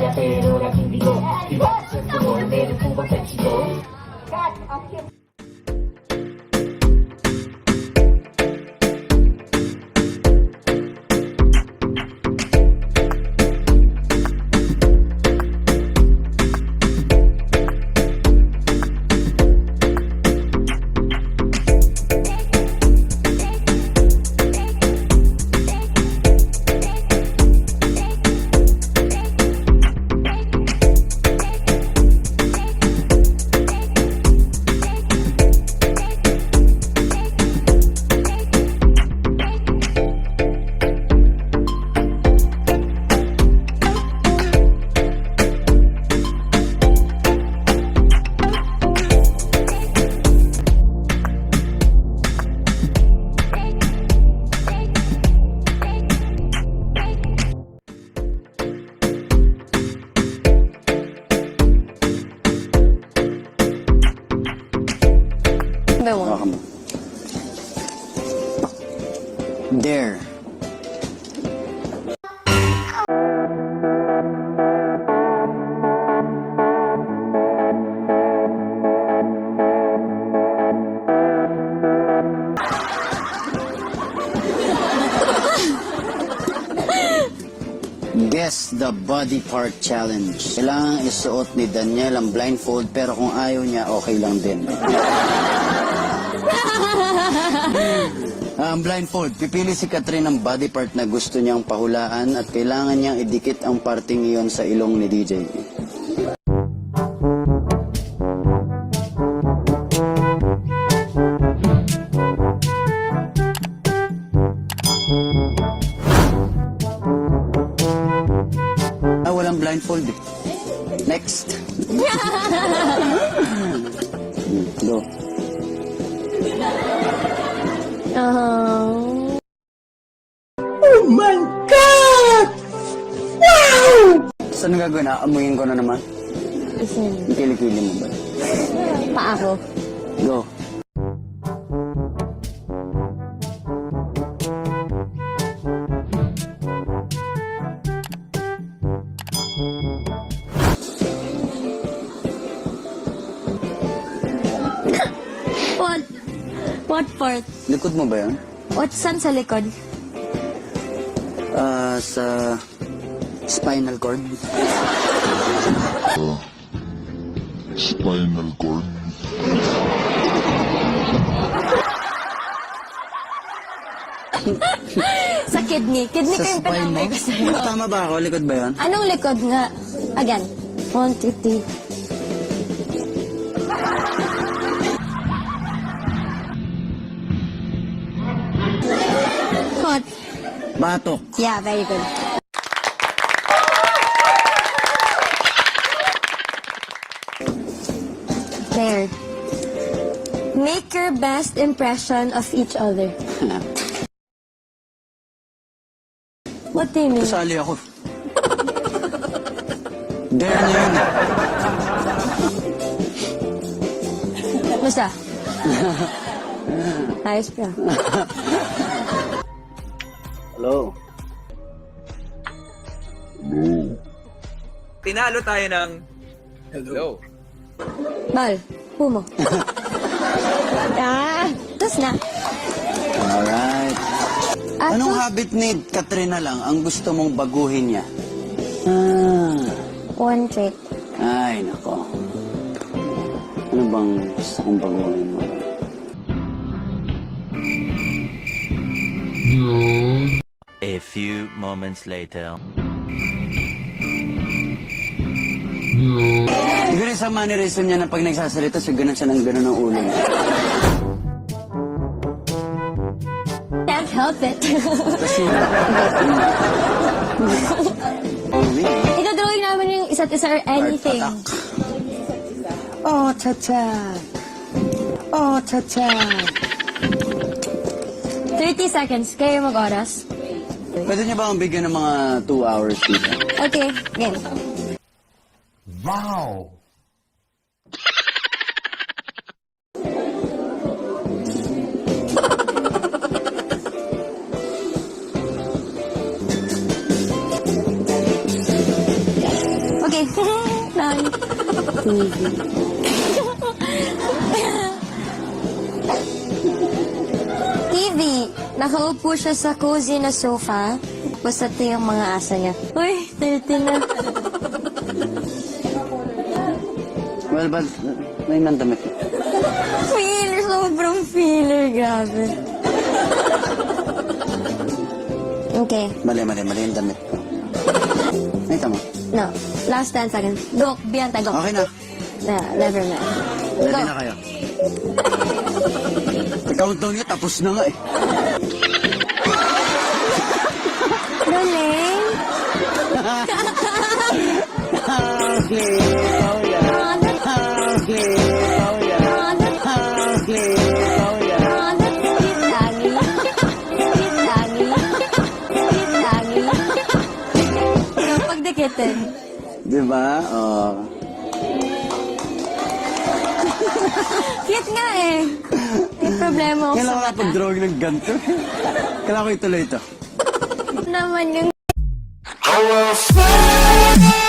kaya pero lang hindi ko. Diba? Gusto mo, meron po ba sexy ko? Welcome. There. Guess the body part challenge. Kailangan isuot ni Daniel ang blindfold pero kung ayaw niya, okay lang din. Ang blindfold, pipili si Catherine ng body part na gusto niyang pahulaan at kailangan niyang idikit ang parting iyon sa ilong ni DJ. Walang blindfold eh. Next. Go. Oh my God! Wow! Saan gagawin? Aamuyin ko na naman. Yung kilikili mo ba? Pa ako. Go. What part? Likod mo ba yun? Saan sa likod? Sa spinal cord. Spinal cord. Sa kidney. Kidney Sa ko yung spine mo? pinamay ko sa'yo. Tama ba ako? Likod ba yun? Anong likod nga? Again. 1, 2, 3. Hot. Batok. Yeah, very good. There. Make your best impression of each other. What do you mean? Kasali ako. There na yun. Basta. Ayos pa. Hello. Tinalo tayo ng hello. Bal, humo. Tas na. Alright. Anong habit ni Katrina lang ang gusto mong baguhin niya? One trait. Ay, nako. Ano bang gusto kong baguhin mo? A few moments later. Siguro sa mannerism niya na pag nagsasalita, so ganun siya ng ganun ng ulo niya. Can't help it. Kasi... Ito-drawing namin yung isa't isa or anything. Oh, cha-cha. Oh, cha-cha. 30 seconds. Kayo mag-oras. Pwede niya ba akong bigyan ng mga 2 hours dito? Okay, game. Wow! Okay. Nine. TV. TV. Nakaupo siya sa cozy na sofa. Tapos ito yung mga asa niya. Uy, 30 na. Well, but, may mandamit. Filler, sobrang filler. Grabe. Okay. Mali yung damit ko. Ay, tama. No. Last 10 seconds. Go. Bianta, go. Okay na. Never mind. Ready Go. na kayo. Countdown niya, tapos na nga eh. Galing. Okay, oh yeah. Okay, oh yeah. Okay, oh yeah. Pagdikitin. Diba? Oh. Cute nga eh. May problema ako sa Kailangan mata. pag-drawing ng ganito. Kailangan ko ituloy ito. Naman yung... Oh, well,